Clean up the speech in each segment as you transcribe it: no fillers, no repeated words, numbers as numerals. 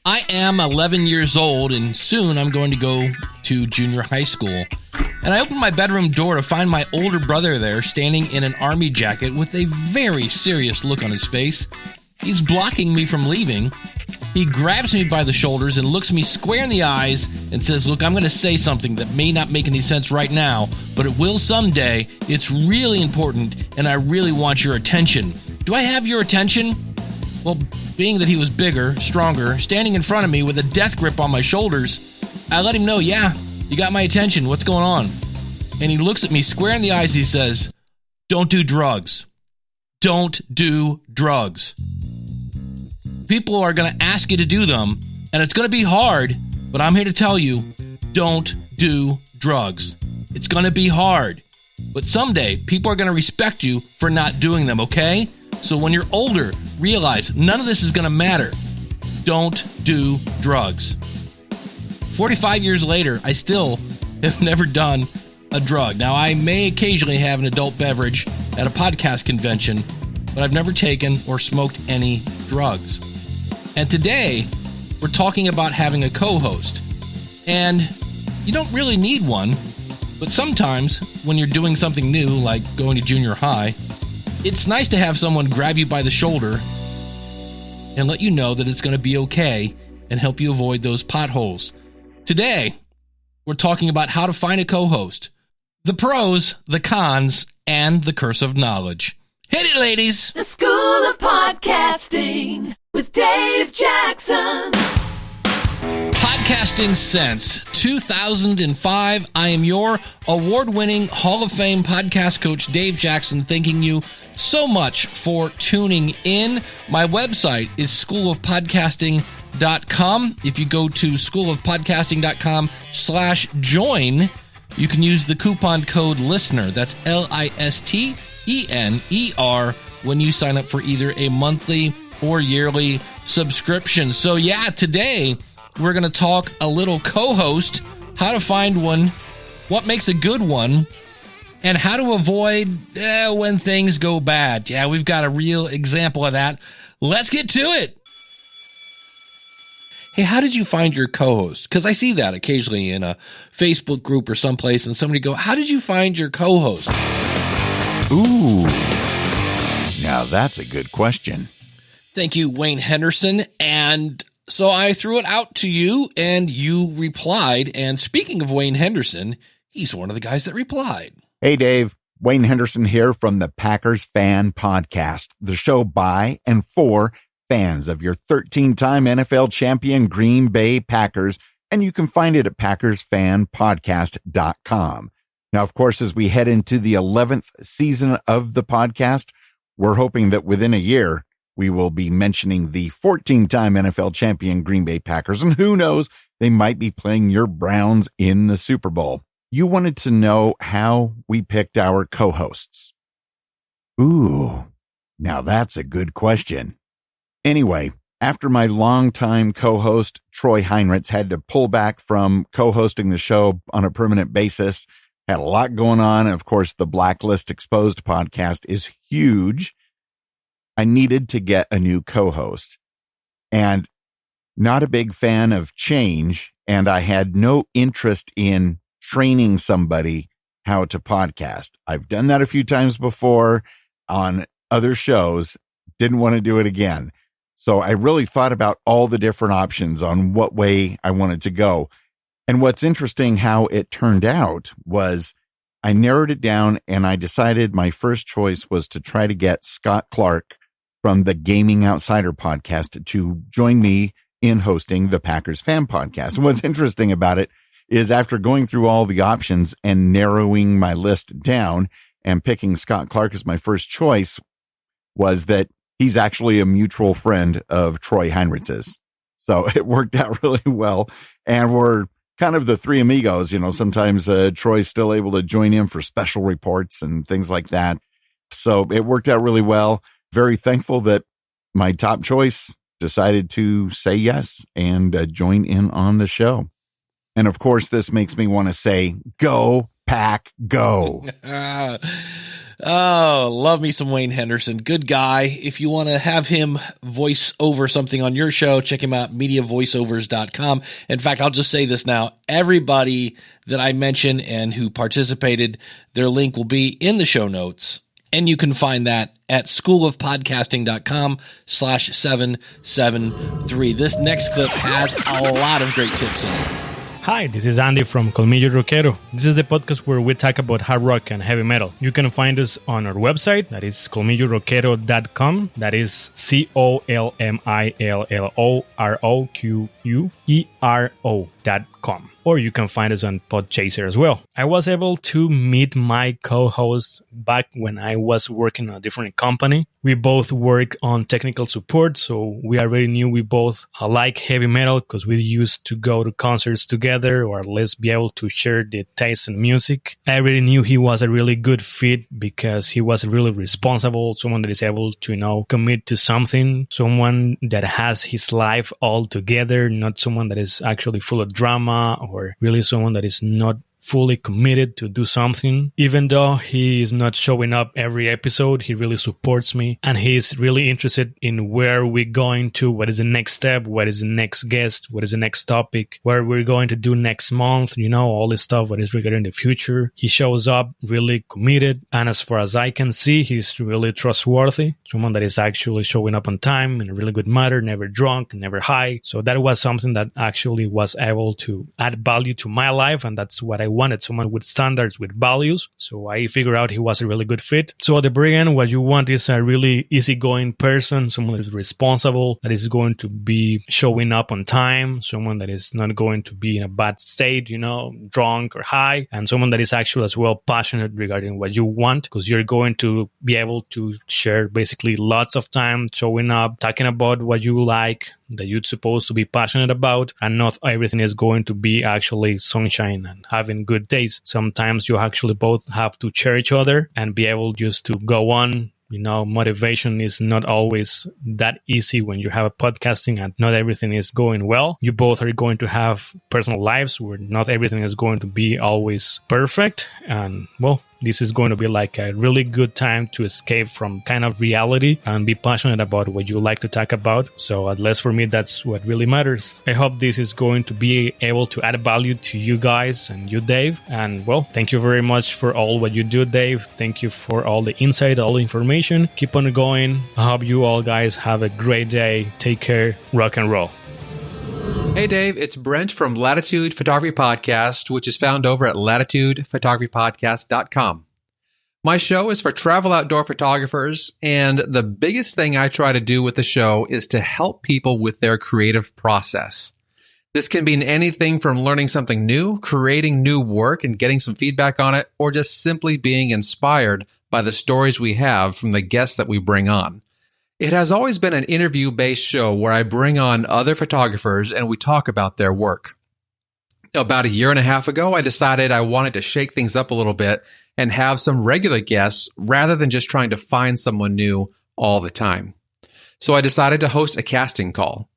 I am 11 years old, and soon I'm going to go to junior high school. And I open my bedroom door to find my older brother there, standing in an army jacket with a very serious look on his face. He's blocking me from leaving. He grabs me by the shoulders and looks me square in the eyes and says, "Look, I'm going to say something that may not make any sense right now, but it will someday. It's really important, and I really want your attention. Do I have your attention?" Well, being that he was bigger, stronger, standing in front of me with a death grip on my shoulders, I let him know, "Yeah, you got my attention. What's going on?" And he looks at me square in the eyes. He says, "Don't do drugs. Don't do drugs. People are going to ask you to do them, and it's going to be hard, but I'm here to tell you, don't do drugs. It's going to be hard, but someday people are going to respect you for not doing them, okay? So when you're older, realize none of this is going to matter. Don't do drugs." 45 years later, I still have never done a drug. Now, I may occasionally have an adult beverage at a podcast convention, but I've never taken or smoked any drugs. And today, we're talking about having a co-host. And you don't really need one, but sometimes when you're doing something new, like going to junior high, it's nice to have someone grab you by the shoulder and let you know that it's going to be okay and help you avoid those potholes. Today, we're talking about how to find a co-host, the pros, the cons, and the curse of knowledge. Hit it, ladies! The School of Podcasting with Dave Jackson. Podcasting since 2005. I am your award-winning Hall of Fame podcast coach, Dave Jackson, thanking you so much for tuning in. My website is schoolofpodcasting.com. If you go to schoolofpodcasting.com/join, you can use the coupon code LISTENER. That's LISTENER when you sign up for either a monthly or yearly subscription. So yeah, today we're going to talk a little co-host, how to find one, what makes a good one, and how to avoid when things go bad. Yeah, we've got a real example of that. Let's get to it. Hey, how did you find your co-host? Because I see that occasionally in a Facebook group or someplace, and somebody go, "How did you find your co-host?" Ooh, now that's a good question. Thank you, Wayne Henderson. And so I threw it out to you, and you replied. And speaking of Wayne Henderson, he's one of the guys that replied. Hey, Dave. Wayne Henderson here from the Packers Fan Podcast, the show by and for fans of your 13-time NFL champion Green Bay Packers, and you can find it at packersfanpodcast.com. Now, of course, as we head into the 11th season of the podcast, we're hoping that within a year, we will be mentioning the 14-time NFL champion Green Bay Packers, and who knows, they might be playing your Browns in the Super Bowl. You wanted to know how we picked our co-hosts. Ooh, now that's a good question. Anyway, after my longtime co-host, Troy Heinrichs, had to pull back from co-hosting the show on a permanent basis, had a lot going on, and of course, the Blacklist Exposed podcast is huge, I needed to get a new co-host. And not a big fan of change, and I had no interest in training somebody how to podcast. I've done that a few times before on other shows, didn't want to do it again. So I really thought about all the different options on what way I wanted to go. And what's interesting how it turned out was I narrowed it down and I decided my first choice was to try to get Scott Clark from the Gaming Outsider podcast to join me in hosting the Packers Fan Podcast. And what's interesting about it is after going through all the options and narrowing my list down and picking Scott Clark as my first choice was that he's actually a mutual friend of Troy Heinrichs's. So it worked out really well. And we're kind of the three amigos. You know, sometimes Troy's still able to join in for special reports and things like that. So it worked out really well. Very thankful that my top choice decided to say yes and join in on the show. And of course, this makes me want to say, go, Pack, go. Oh, love me some Wayne Henderson. Good guy. If you want to have him voice over something on your show, check him out, mediavoiceovers.com. In fact, I'll just say this now. Everybody that I mention and who participated, their link will be in the show notes. And you can find that at schoolofpodcasting.com/773. This next clip has a lot of great tips in it. Hi, this is Andy from Colmillo Roquero. This is a podcast where we talk about hard rock and heavy metal. You can find us on our website, that is colmilloroquero.com. That is COLMILLOROQUERO.com. Or you can find us on Podchaser as well. I was able to meet my co-host back when I was working on a different company. We both work on technical support, so we already knew we both like heavy metal because we used to go to concerts together or at least be able to share the taste in music. I already knew he was a really good fit because he was really responsible, someone that is able to, commit to something, someone that has his life all together, not someone that is actually full of drama or really someone that is not fully committed to do something. Even though he is not showing up every episode, he really supports me and he's really interested in where we're going to, what is the next step, what is the next guest, what is the next topic, where we're going to do next month, all this stuff, what is regarding the future. He shows up really committed, and as far as I can see, he's really trustworthy, someone that is actually showing up on time in a really good manner, never drunk, never high. So that was something that actually was able to add value to my life, and that's what I wanted, someone with standards, with values. So I figured out he was a really good fit. So at the very end, what you want is a really easygoing person, someone that is responsible, that is going to be showing up on time, someone that is not going to be in a bad state, drunk or high, and someone that is actually as well passionate regarding what you want, because you're going to be able to share basically lots of time showing up, talking about what you like, that you're supposed to be passionate about, and not everything is going to be actually sunshine and having good days. Sometimes you actually both have to share each other and be able just to go on. Motivation is not always that easy when you have a podcasting and not everything is going well. You both are going to have personal lives where not everything is going to be always perfect. And this is going to be like a really good time to escape from kind of reality and be passionate about what you like to talk about. So at least for me, that's what really matters. I hope this is going to be able to add value to you guys and you, Dave. And thank you very much for all what you do, Dave. Thank you for all the insight, all the information. Keep on going. I hope you all guys have a great day. Take care. Rock and roll. Hey Dave, it's Brent from Latitude Photography Podcast, which is found over at latitudephotographypodcast.com. My show is for travel outdoor photographers, and the biggest thing I try to do with the show is to help people with their creative process. This can mean anything from learning something new, creating new work and getting some feedback on it, or just simply being inspired by the stories we have from the guests that we bring on. It has always been an interview-based show where I bring on other photographers and we talk about their work. About a year and a half ago, I decided I wanted to shake things up a little bit and have some regular guests rather than just trying to find someone new all the time. So I decided to host a casting call.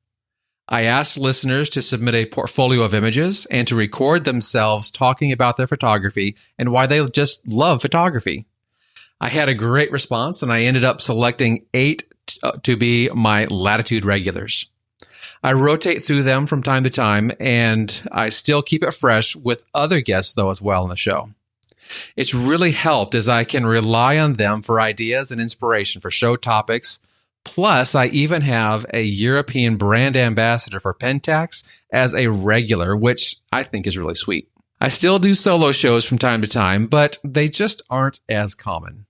I asked listeners to submit a portfolio of images and to record themselves talking about their photography and why they just love photography. I had a great response and I ended up selecting 8 to be my Latitude regulars. I rotate through them from time to time, and I still keep it fresh with other guests, though, as well in the show. It's really helped as I can rely on them for ideas and inspiration for show topics. Plus, I even have a European brand ambassador for Pentax as a regular, which I think is really sweet. I still do solo shows from time to time, but they just aren't as common.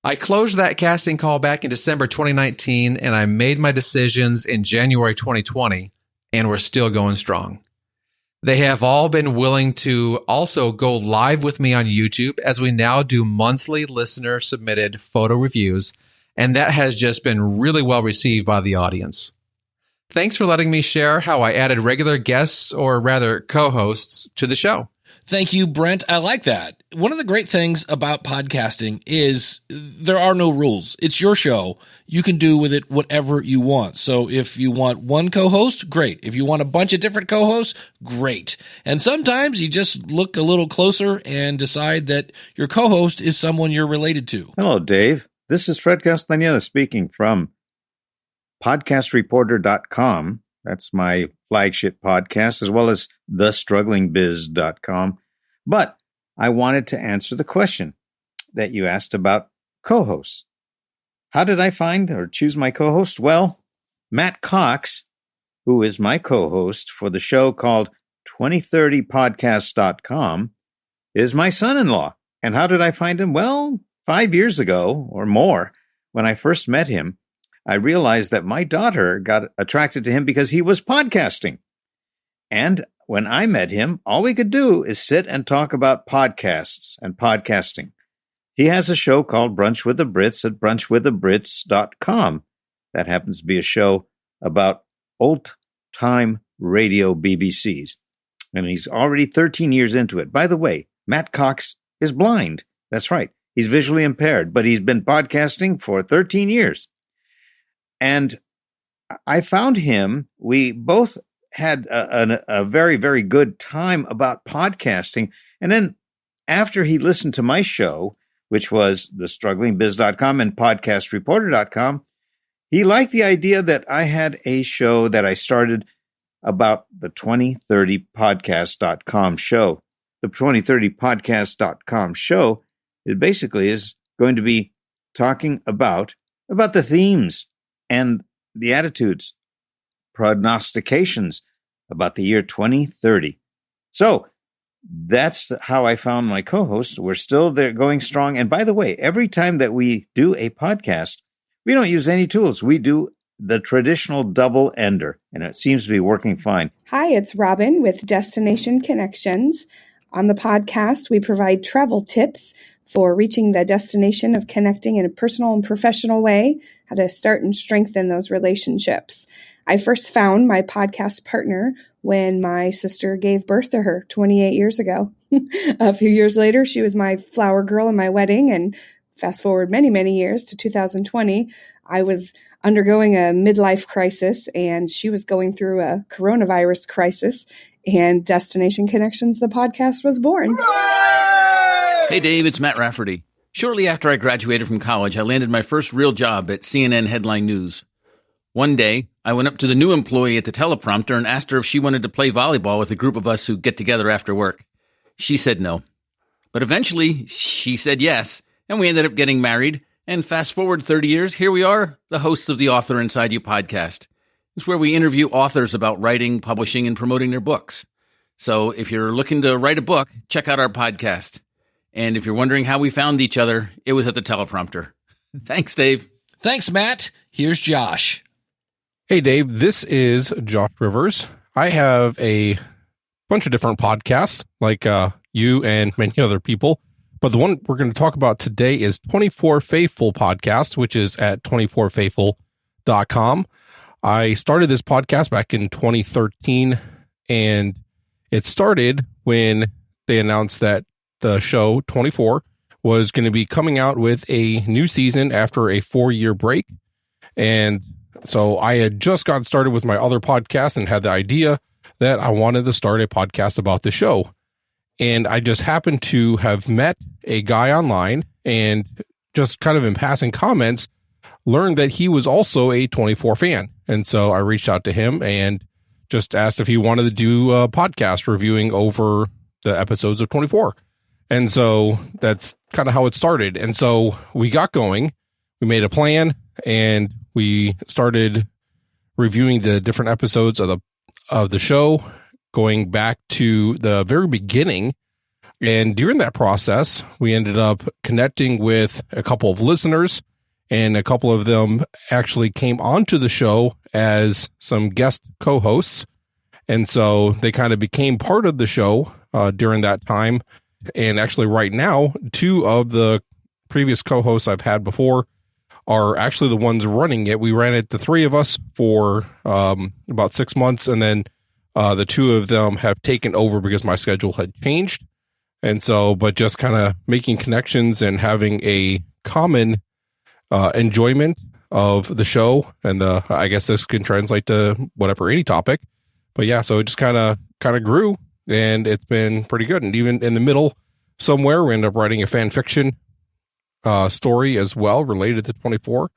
I closed that casting call back in December 2019, and I made my decisions in January 2020, and we're still going strong. They have all been willing to also go live with me on YouTube as we now do monthly listener-submitted photo reviews, and that has just been really well received by the audience. Thanks for letting me share how I added regular guests, or rather co-hosts, to the show. Thank you, Brent. I like that. One of the great things about podcasting is there are no rules. It's your show. You can do with it whatever you want. So if you want one co-host, great. If you want a bunch of different co-hosts, great. And sometimes you just look a little closer and decide that your co-host is someone you're related to. Hello, Dave. This is Fred Castañeda speaking from podcastreporter.com. That's my flagship podcast, as well as thestrugglingbiz.com. But I wanted to answer the question that you asked about co-hosts. How did I find or choose my co-host? Well, Matt Cox, who is my co-host for the show called 2030podcast.com, is my son-in-law. And how did I find him? Well, 5 years ago or more, when I first met him, I realized that my daughter got attracted to him because he was podcasting. And when I met him, all we could do is sit and talk about podcasts and podcasting. He has a show called Brunch with the Brits at brunchwiththebrits.com. That happens to be a show about old-time radio BBCs. And he's already 13 years into it. By the way, Matt Cox is blind. That's right. He's visually impaired, but he's been podcasting for 13 years. And I found him. We both had a very, very good time about podcasting. And then after he listened to my show, which was thestrugglingbiz.com and podcastreporter.com, he liked the idea that I had a show that I started about the 2030podcast.com show. The 2030podcast.com show, it basically is going to be talking about the themes and the attitudes, prognostications about the year 2030. So that's how I found my co-host. We're still there going strong. And by the way, every time that we do a podcast, we don't use any tools. We do the traditional double ender, and it seems to be working fine. Hi, it's Robin with Destination Connections. On the podcast, we provide travel tips for reaching the destination of connecting in a personal and professional way, how to start and strengthen those relationships. I first found my podcast partner when my sister gave birth to her 28 years ago. A few years later, she was my flower girl in my wedding, and fast forward many, many years to 2020, I was undergoing a midlife crisis, and she was going through a coronavirus crisis, and Destination Connections, the podcast, was born. Hey, Dave, it's Matt Rafferty. Shortly after I graduated from college, I landed my first real job at CNN Headline News. One day, I went up to the new employee at the teleprompter and asked her if she wanted to play volleyball with a group of us who get together after work. She said no. But eventually, she said yes, and we ended up getting married. And fast forward 30 years, here we are, the hosts of the Author Inside You podcast. It's where we interview authors about writing, publishing, and promoting their books. So if you're looking to write a book, check out our podcast. And if you're wondering how we found each other, it was at the teleprompter. Thanks, Dave. Thanks, Matt. Here's Josh. Hey, Dave, this is Josh Rivers. I have a bunch of different podcasts like you and many other people, but the one we're going to talk about today is 24 Faithful Podcast, which is at 24faithful.com. I started this podcast back in 2013, and it started when they announced that the show 24 was going to be coming out with a new season after a 4-year break. And so I had just gotten started with my other podcast and had the idea that I wanted to start a podcast about the show. And I just happened to have met a guy online and just kind of in passing comments, learned that he was also a 24 fan. And so I reached out to him and just asked if he wanted to do a podcast reviewing over the episodes of 24. And so that's kind of how it started. And so we got going, we made a plan, and we started reviewing the different episodes of the show, going back to the very beginning. And during that process, we ended up connecting with a couple of listeners, and a couple of them actually came onto the show as some guest co-hosts. And so they kind of became part of the show during that time. And actually right now, 2 of the previous co-hosts I've had before are actually the ones running it. We ran it, the 3 of us, for about 6 months. And then the 2 of them have taken over because my schedule had changed. And so, but just kind of making connections and having a common enjoyment of the show. And I guess this can translate to whatever, any topic. But yeah, so it just kind of grew, and it's been pretty good. And even in the middle somewhere, we ended up writing a fan fiction story as well related to 24.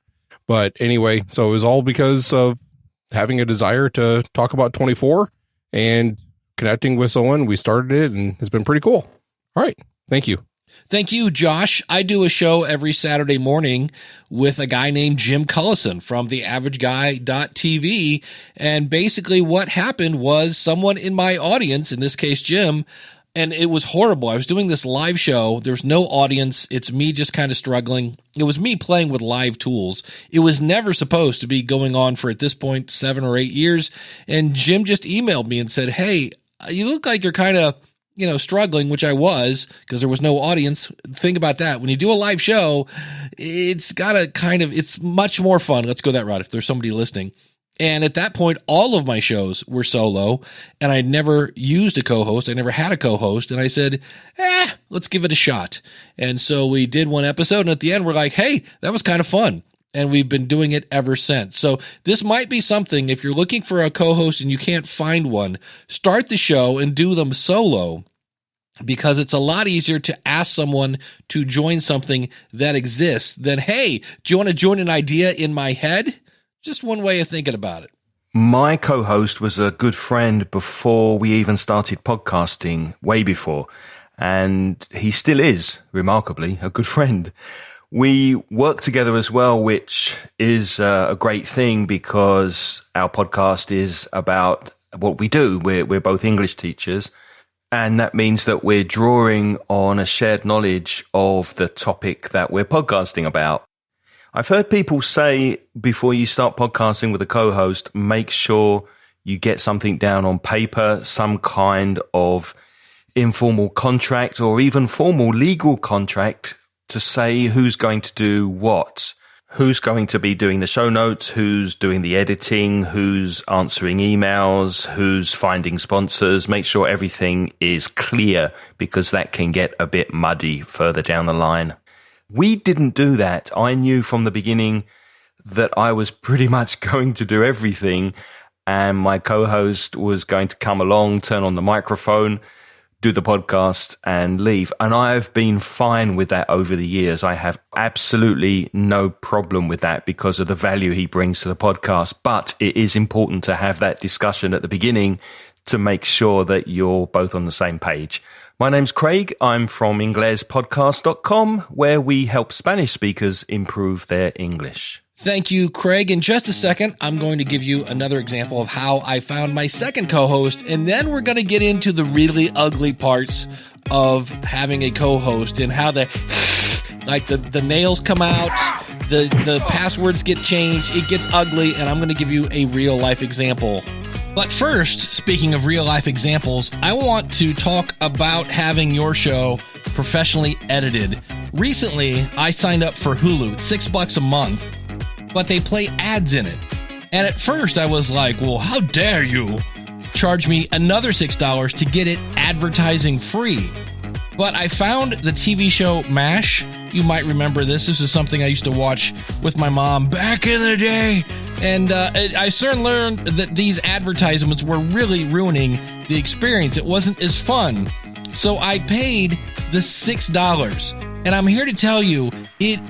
But anyway, so it was all because of having a desire to talk about 24 and connecting with someone. We started it, and it's been pretty cool. All right. Thank you. Thank you, Josh. I do a show every Saturday morning with a guy named Jim Cullison from theaverageguy.tv. And basically what happened was someone in my audience, in this case, Jim, and it was horrible. I was doing this live show. There's no audience. It's me just kind of struggling. It was me playing with live tools. It was never supposed to be going on for, at this point, 7 or 8 years. And Jim just emailed me and said, hey, you look like you're kind of, struggling, which I was, because there was no audience. Think about that. When you do a live show, it's much more fun. Let's go that route if there's somebody listening. And at that point, all of my shows were solo, and I'd never used a co-host. I never had a co-host. And I said, let's give it a shot. And so we did one episode, and at the end, we're like, hey, that was kind of fun. And we've been doing it ever since. So this might be something, if you're looking for a co-host and you can't find one, start the show and do them solo, because it's a lot easier to ask someone to join something that exists than, hey, do you want to join an idea in my head? Just one way of thinking about it. My co-host was a good friend before we even started podcasting, way before. And he still is, remarkably, a good friend. We work together as well, which is a great thing, because our podcast is about what we do. We're both English teachers, and that means that we're drawing on a shared knowledge of the topic that we're podcasting about. I've heard people say before you start podcasting with a co-host, make sure you get something down on paper, some kind of informal contract or even formal legal contract to say who's going to do what, who's going to be doing the show notes, who's doing the editing, who's answering emails, who's finding sponsors. Make sure everything is clear, because that can get a bit muddy further down the line. We didn't do that. I knew from the beginning that I was pretty much going to do everything, and my co-host was going to come along, turn on the microphone, do the podcast, and leave. And I've been fine with that over the years. I have absolutely no problem with that because of the value he brings to the podcast. But it is important to have that discussion at the beginning to make sure that you're both on the same page. My name's Craig. I'm from inglespodcast.com, where we help Spanish speakers improve their English. Thank you, Craig. In just a second, I'm going to give you another example of how I found my second co-host, and then we're going to get into the really ugly parts of having a co-host and how the nails come out, the passwords get changed, it gets ugly, and I'm going to give you a real-life example. But first, speaking of real-life examples, I want to talk about having your show professionally edited. Recently, I signed up for Hulu. It's $6 a month, but they play ads in it. And at first, I was like, well, how dare you charge me another $6 to get it advertising free? But I found the TV show MASH. You might remember this. This is something I used to watch with my mom back in the day. And I soon learned that these advertisements were really ruining the experience. It wasn't as fun. So I paid the $6. And I'm here to tell you, it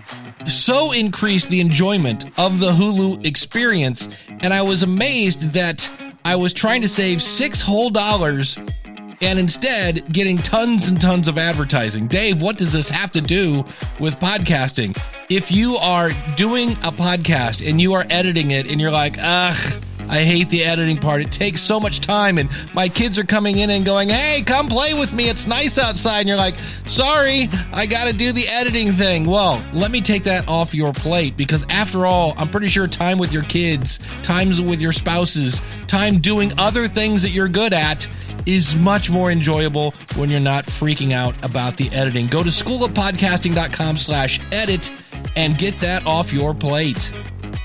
so increased the enjoyment of the Hulu experience. And I was amazed that I was trying to save $6 whole and instead getting tons and tons of advertising. Dave, what does this have to do with podcasting? If you are doing a podcast and you are editing it and you're like, ugh, I hate the editing part. It takes so much time, and my kids are coming in and going, hey, come play with me. It's nice outside. And you're like, sorry, I got to do the editing thing. Well, let me take that off your plate, because after all, I'm pretty sure time with your kids, times with your spouses, time doing other things that you're good at is much more enjoyable when you're not freaking out about the editing. Go to schoolofpodcasting.com/edit and get that off your plate.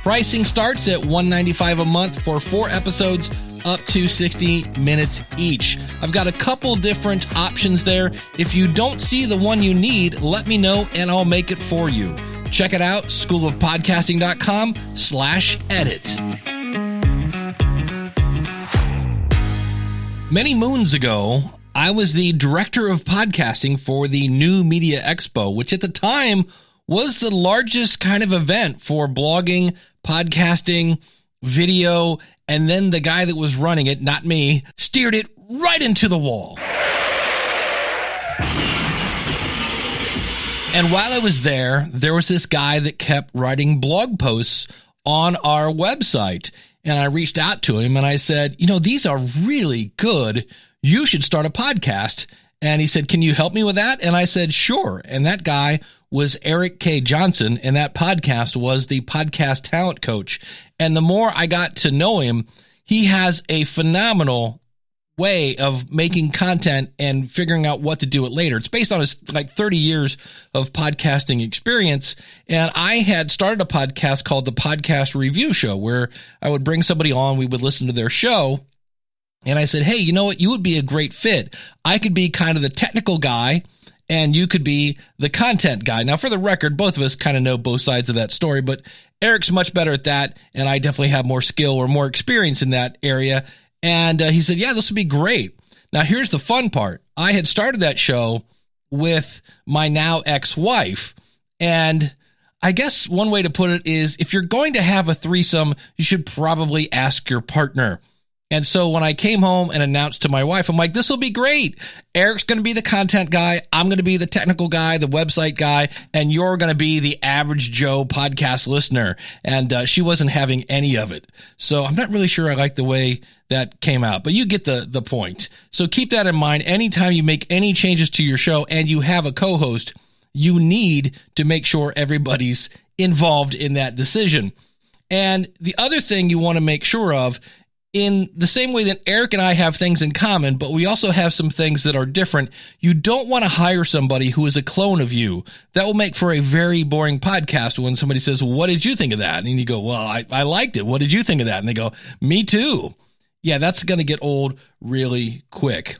Pricing starts at $195 a month for 4 episodes, up to 60 minutes each. I've got a couple different options there. If you don't see the one you need, let me know and I'll make it for you. Check it out, schoolofpodcasting.com/edit. Many moons ago, I was the director of podcasting for the New Media Expo, which at the time was the largest kind of event for blogging, podcasting, video, and then the guy that was running it, not me, steered it right into the wall. And while I was there was this guy that kept writing blog posts on our website. And I reached out to him and I said, these are really good. You should start a podcast. And he said, can you help me with that? And I said, sure. And that guy was Eric K. Johnson. And that podcast was the Podcast Talent Coach. And the more I got to know him, he has a phenomenal way of making content and figuring out what to do it later. It's based on his 30 years of podcasting experience. And I had started a podcast called the Podcast Review Show, where I would bring somebody on, we would listen to their show. And I said, hey, you know what? You would be a great fit. I could be kind of the technical guy and you could be the content guy. Now, for the record, both of us kind of know both sides of that story, but Eric's much better at that. And I definitely have more skill or more experience in that area. And he said, yeah, this would be great. Now, here's the fun part. I had started that show with my now ex-wife. And I guess one way to put it is, if you're going to have a threesome, you should probably ask your partner. And so when I came home and announced to my wife, I'm like, this will be great. Eric's going to be the content guy. I'm going to be the technical guy, the website guy, and you're going to be the average Joe podcast listener. And she wasn't having any of it. So I'm not really sure I like the way that came out, but you get the point. So keep that in mind. Anytime you make any changes to your show and you have a co-host, you need to make sure everybody's involved in that decision. And the other thing you want to make sure of, in the same way that Eric and I have things in common, but we also have some things that are different, you don't want to hire somebody who is a clone of you. That will make for a very boring podcast when somebody says, well, what did you think of that? And you go, well, I liked it. What did you think of that? And they go, me too. Yeah, that's going to get old really quick.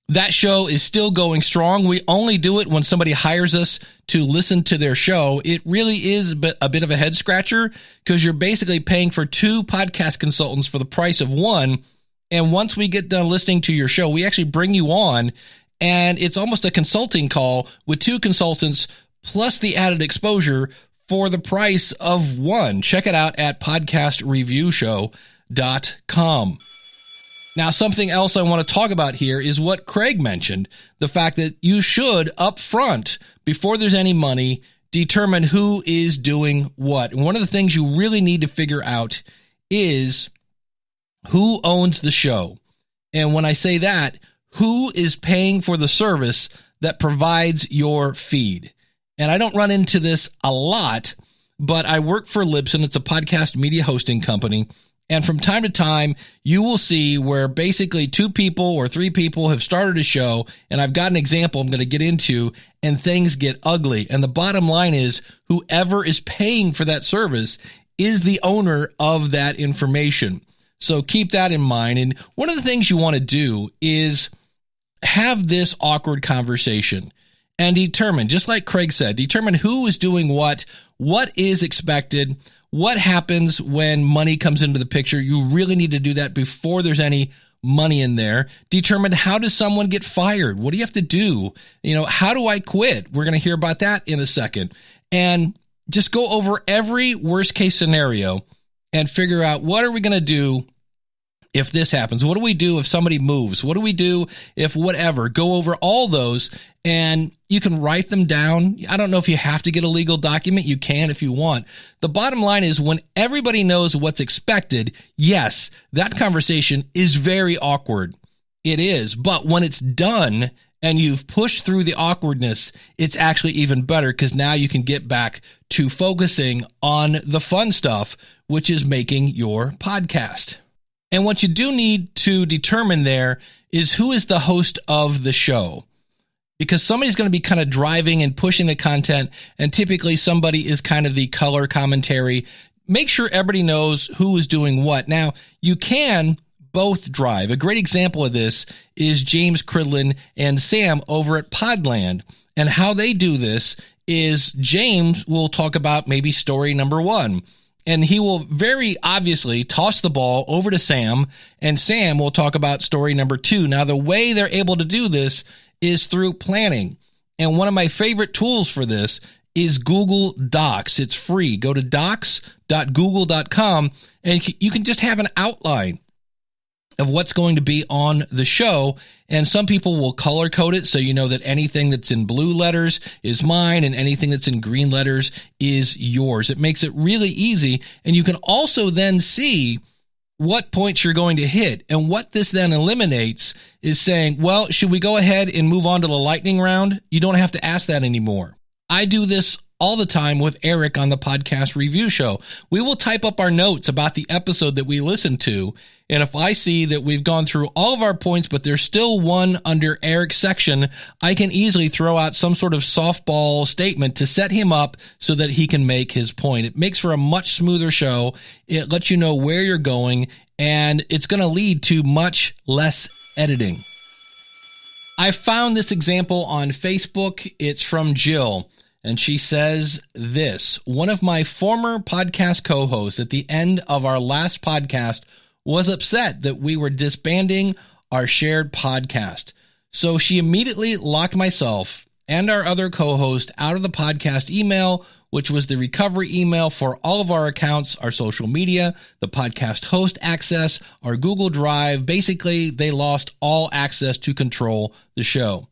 That show is still going strong. We only do it when somebody hires us to listen to their show. It really is a bit of a head scratcher because you're basically paying for 2 podcast consultants for the price of one. And once we get done listening to your show, we actually bring you on, and it's almost a consulting call with 2 consultants plus the added exposure for the price of one. Check it out at podcastreviewshow.com. Now, something else I want to talk about here is what Craig mentioned, the fact that you should up front, before there's any money, determine who is doing what. And one of the things you really need to figure out is who owns the show. And when I say that, who is paying for the service that provides your feed. And I don't run into this a lot, but I work for Libsyn. It's a podcast media hosting company. And from time to time, you will see where basically 2 people or 3 people have started a show, and I've got an example I'm going to get into, and things get ugly. And the bottom line is, whoever is paying for that service is the owner of that information. So keep that in mind. And one of the things you want to do is have this awkward conversation and determine, just like Craig said, determine who is doing what is expected. What happens when money comes into the picture? You really need to do that before there's any money in there. Determine, how does someone get fired? What do you have to do? How do I quit? We're going to hear about that in a second. And just go over every worst case scenario and figure out, what are we going to do if this happens? What do we do if somebody moves? What do we do if whatever? Go over all those, and you can write them down. I don't know if you have to get a legal document. You can if you want. The bottom line is, when everybody knows what's expected, yes, that conversation is very awkward. It is. But when it's done and you've pushed through the awkwardness, it's actually even better, because now you can get back to focusing on the fun stuff, which is making your podcast. And what you do need to determine there is, who is the host of the show? Because somebody's going to be kind of driving and pushing the content, and typically somebody is kind of the color commentary. Make sure everybody knows who is doing what. Now, you can both drive. A great example of this is James Cridlin and Sam over at Podland. And how they do this is James will talk about maybe story number 1. And he will very obviously toss the ball over to Sam, and Sam will talk about story number 2. Now, the way they're able to do this is through planning. And one of my favorite tools for this is Google Docs. It's free. Go to docs.google.com, and you can just have an outline of what's going to be on the show. And some people will color code it so you know that anything that's in blue letters is mine and anything that's in green letters is yours. It makes it really easy. And you can also then see what points you're going to hit. And what this then eliminates is saying, well, should we go ahead and move on to the lightning round? You don't have to ask that anymore. I do this all the time with Eric on the podcast review show. We will type up our notes about the episode that we listened to. And if I see that we've gone through all of our points, but there's still one under Eric's section, I can easily throw out some sort of softball statement to set him up so that he can make his point. It makes for a much smoother show. It lets you know where you're going, and it's going to lead to much less editing. I found this example on Facebook. It's from Jill. And she says this: one of my former podcast co-hosts at the end of our last podcast was upset that we were disbanding our shared podcast. So she immediately locked myself and our other co-host out of the podcast email, which was the recovery email for all of our accounts, our social media, the podcast host access, our Google Drive. Basically, they lost all access to control the show.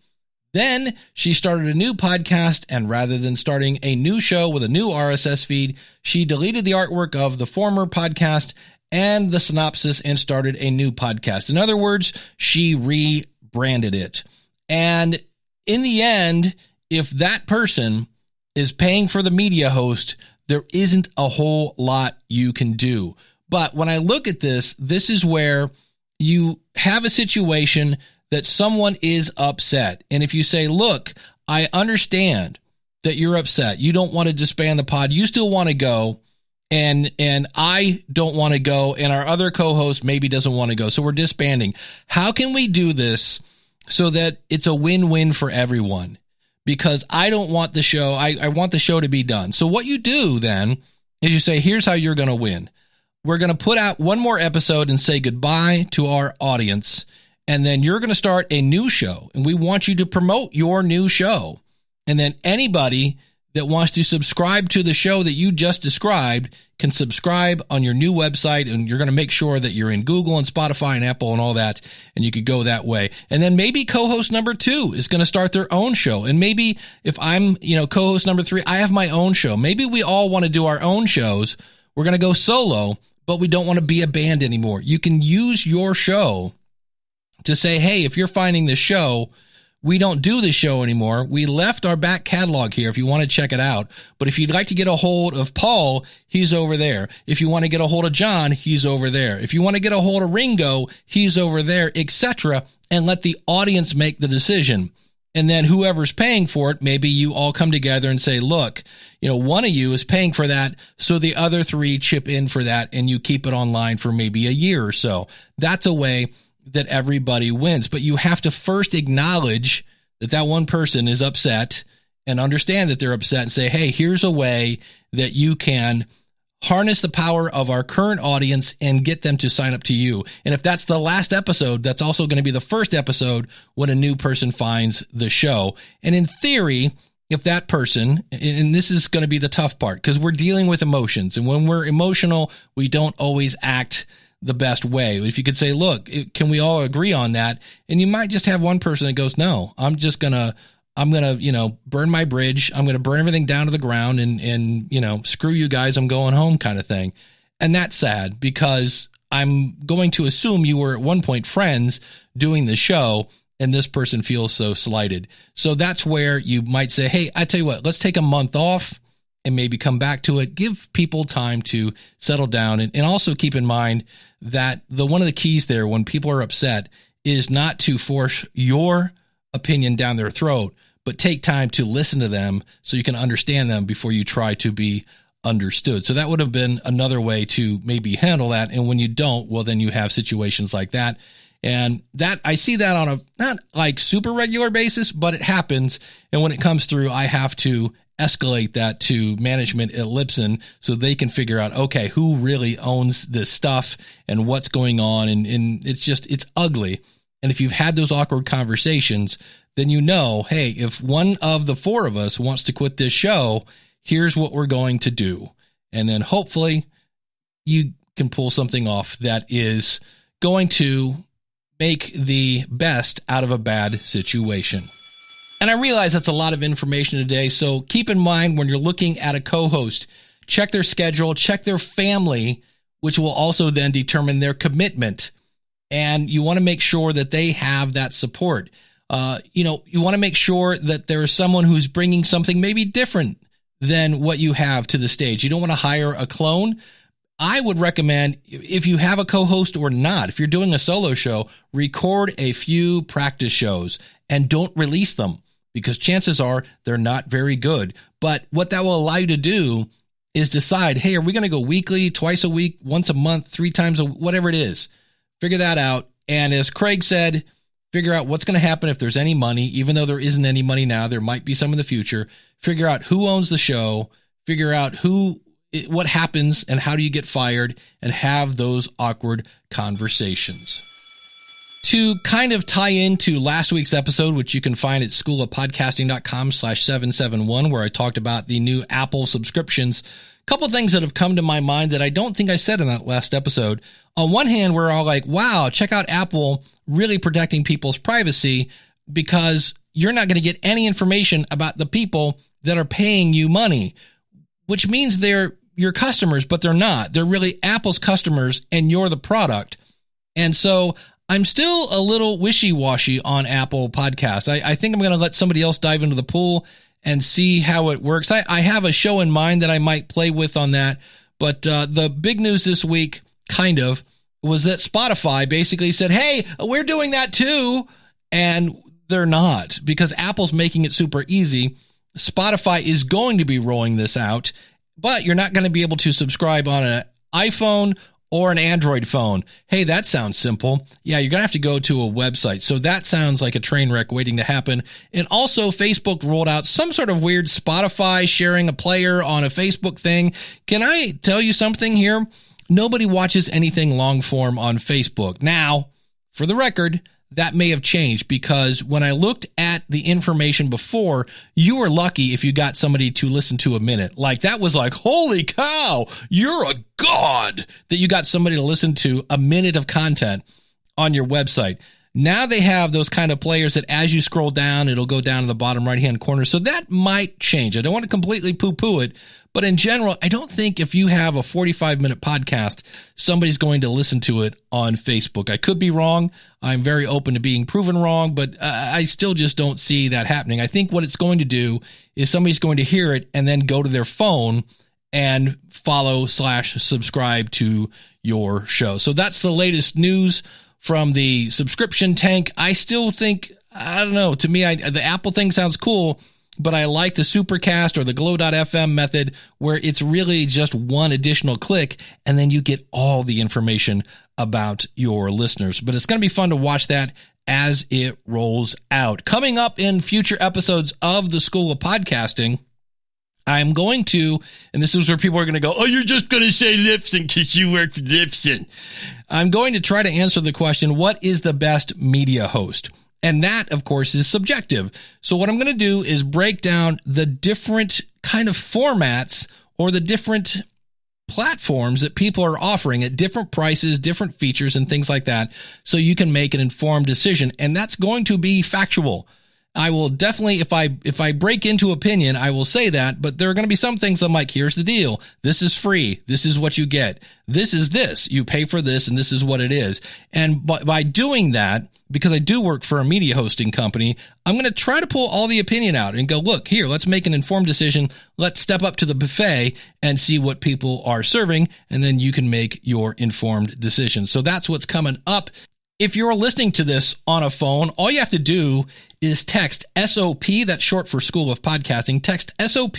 Then she started a new podcast, and rather than starting a new show with a new RSS feed, she deleted the artwork of the former podcast and the synopsis and started a new podcast. In other words, she rebranded it. And in the end, if that person is paying for the media host, there isn't a whole lot you can do. But when I look at this, this is where you have a situation that someone is upset. And if you say, look, I understand that you're upset. You don't want to disband the pod. You still want to go. And I don't want to go. And our other co-host maybe doesn't want to go. So we're disbanding. How can we do this so that it's a win-win for everyone? Because I don't want the show. I want the show to be done. So what you do then is you say, here's how you're going to win. We're going to put out one more episode and say goodbye to our audience. And then you're going to start a new show, and we want you to promote your new show. And then anybody that wants to subscribe to the show that you just described can subscribe on your new website, and you're going to make sure that you're in Google and Spotify and Apple and all that, and you could go that way. And then maybe co-host number 2 is going to start their own show. And maybe if I'm, co-host number 3, I have my own show. Maybe we all want to do our own shows. We're going to go solo, but we don't want to be a band anymore. You can use your show to say, hey, if you're finding this show, we don't do this show anymore. We left our back catalog here if you want to check it out. But if you'd like to get a hold of Paul, he's over there. If you want to get a hold of John, he's over there. If you want to get a hold of Ringo, he's over there, etc. And let the audience make the decision. And then whoever's paying for it, maybe you all come together and say, look, one of you is paying for that, so the other 3 chip in for that, and you keep it online for maybe a year or so. That's a way that everybody wins. But you have to first acknowledge that one person is upset and understand that they're upset and say, hey, here's a way that you can harness the power of our current audience and get them to sign up to you. And if that's the last episode, that's also going to be the first episode when a new person finds the show. And in theory, if that person, and this is going to be the tough part, because we're dealing with emotions, and when we're emotional, we don't always act the best way. If you could say, look, can we all agree on that? And you might just have one person that goes, no, I'm going to, burn my bridge. I'm going to burn everything down to the ground and, screw you guys. I'm going home kind of thing. And that's sad, because I'm going to assume you were at one point friends doing the show, and this person feels so slighted. So that's where you might say, hey, I tell you what, let's take a month off and maybe come back to it. Give people time to settle down. And also keep in mind that one of the keys there when people are upset is not to force your opinion down their throat, but take time to listen to them so you can understand them before you try to be understood. So that would have been another way to maybe handle that. And when you don't, well, then you have situations like that. And that I see that on a not like super regular basis, but it happens. And when it comes through, I have to escalate that to management at Libsyn so they can figure out, okay, who really owns this stuff and what's going on. And it's ugly. And if you've had those awkward conversations, then you know, hey, if one of the four of us wants to quit this show, here's what we're going to do. And then hopefully you can pull something off that is going to make the best out of a bad situation. And I realize that's a lot of information today. So keep in mind when you're looking at a co-host, check their schedule, check their family, which will also then determine their commitment. And you want to make sure that they have that support. You want to make sure that there's someone who's bringing something maybe different than what you have to the stage. You don't want to hire a clone. I would recommend, if you have a co-host or not, if you're doing a solo show, record a few practice shows and don't release them, because chances are they're not very good. But what that will allow you to do is decide, hey, are we going to go weekly, twice a week, once a month, 3 times whatever it is. Figure that out. And as Craig said, figure out what's going to happen if there's any money. Even though there isn't any money now, there might be some in the future. Figure out who owns the show. Figure out what happens and how do you get fired, and have those awkward conversations. To kind of tie into last week's episode, which you can find at schoolofpodcasting.com/771, where I talked about the new Apple subscriptions, a couple of things that have come to my mind that I don't think I said in that last episode. On one hand, we're all like, wow, check out Apple really protecting people's privacy, because you're not going to get any information about the people that are paying you money, which means they're your customers, but they're not. They're really Apple's customers, and you're the product. And so I'm still a little wishy-washy on Apple Podcasts. I think I'm going to let somebody else dive into the pool and see how it works. I have a show in mind that I might play with on that. But the big news this week, was that Spotify basically said, hey, we're doing that too. And they're not, because Apple's making it super easy. Spotify is going to be rolling this out, but you're not going to be able to subscribe on an iPhone or an Android phone. Hey, that sounds simple. Yeah, you're going to have to go to a website. So that sounds like a train wreck waiting to happen. And also, Facebook rolled out some sort of weird Spotify sharing a player on a Facebook thing. Can I tell you something here? Nobody watches anything long form on Facebook. Now, for the record, that may have changed, because when I looked at the information before, you were lucky if you got somebody to listen to a minute. Like, that was like, holy cow, you're a god that you got somebody to listen to a minute of content on your website. Now they have those kind of players that as you scroll down, it'll go down to the bottom right-hand corner. So that might change. I don't want to completely poo-poo it, but in general, I don't think if you have a 45-minute podcast, somebody's going to listen to it on Facebook. I could be wrong. I'm very open to being proven wrong, but I still just don't see that happening. I think what it's going to do is somebody's going to hear it and then go to their phone and follow/subscribe to your show. So that's the latest news from the subscription tank. I still think, I don't know, to me, the Apple thing sounds cool, but I like the Supercast or the Glow.fm method, where it's really just one additional click and then you get all the information about your listeners. But it's going to be fun to watch that as it rolls out. Coming up in future episodes of the School of Podcasting, I'm going to, and this is where people are going to go, oh, you're just going to say Libsyn because you work for Libsyn. I'm going to try to answer the question, what is the best media host? And that, of course, is subjective. So what I'm going to do is break down the different kind of formats or the different platforms that people are offering at different prices, different features, and things like that, so you can make an informed decision. And that's going to be factual. I will definitely, if I break into opinion, I will say that, but there are going to be some things I'm like, here's the deal. This is free. This is what you get. This is this. You pay for this, and this is what it is. And by doing that, because I do work for a media hosting company, I'm going to try to pull all the opinion out and go, look, here, let's make an informed decision. Let's step up to the buffet and see what people are serving, and then you can make your informed decision. So that's what's coming up. If you're listening to this on a phone, all you have to do is text SOP, that's short for School of Podcasting, text SOP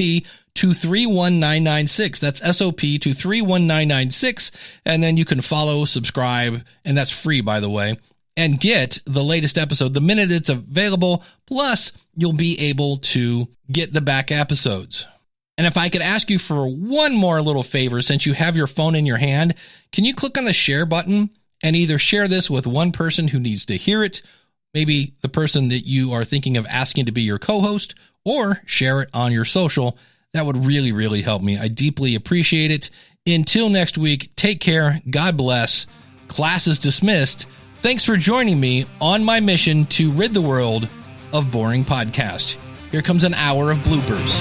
to 31996. That's SOP to 31996. And then you can follow, subscribe, and that's free, by the way, and get the latest episode the minute it's available. Plus, you'll be able to get the back episodes. And if I could ask you for one more little favor, since you have your phone in your hand, can you click on the share button and either share this with one person who needs to hear it, maybe the person that you are thinking of asking to be your co-host, or share it on your social? That would really, really help me. I deeply appreciate it. Until next week, take care. God bless. Class is dismissed. Thanks for joining me on my mission to rid the world of boring podcasts. Here comes an hour of bloopers.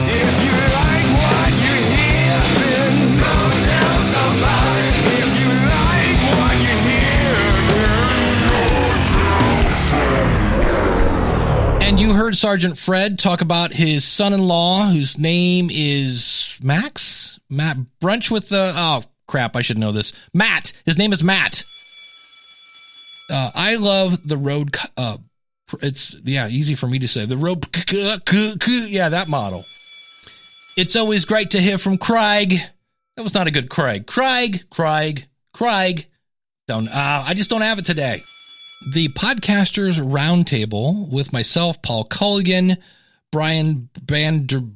If you like what you hear, then go tell somebody. If you like what you hear, then go tell somebody. And you heard Sergeant Fred talk about his son-in-law, whose name is Max? Matt Brunch with the... Oh, crap, I should know this. Matt. His name is Matt. I love the road... it's, easy for me to say. The road... Yeah, that model. It's always great to hear from Craig. That was not a good Craig. Craig. I just don't have it today. The Podcasters Roundtable with myself, Paul Culligan, Brian Bandolino,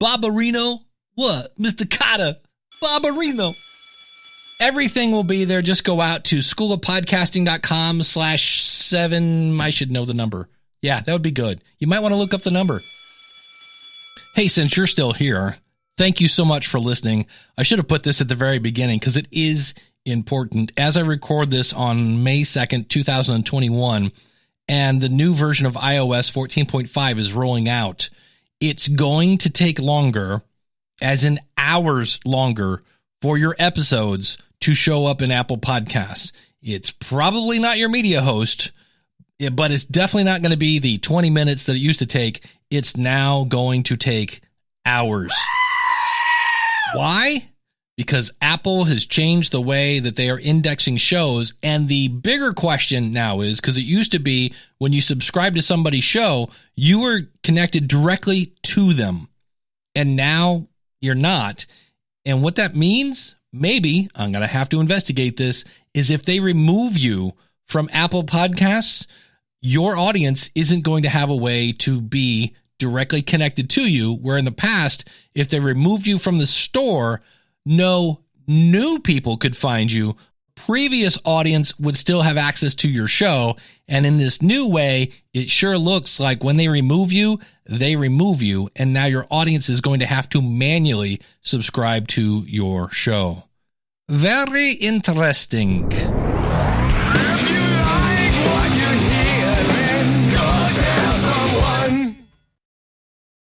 Barbarino, what? Mr. Cotter, Barbarino. Everything will be there. Just go out to schoolofpodcasting.com/7. I should know the number. Yeah, that would be good. You might want to look up the number. Hey, since you're still here, thank you so much for listening. I should have put this at the very beginning because it is important. As I record this on May 2nd, 2021, and the new version of iOS 14.5 is rolling out, it's going to take longer, as in hours longer, for your episodes to show up in Apple Podcasts. It's probably not your media host, but it's definitely not going to be the 20 minutes that it used to take. It's now going to take hours. Why? Because Apple has changed the way that they are indexing shows. And the bigger question now is, because it used to be when you subscribe to somebody's show, you were connected directly to them. And now you're not. And what that means, maybe, I'm going to have to investigate this, is if they remove you from Apple Podcasts, your audience isn't going to have a way to be directly connected to you, where in the past, if they removed you from the store, no new people could find you. Previous audience would still have access to your show. And in this new way, it sure looks like when they remove you, and now your audience is going to have to manually subscribe to your show. Very interesting. If you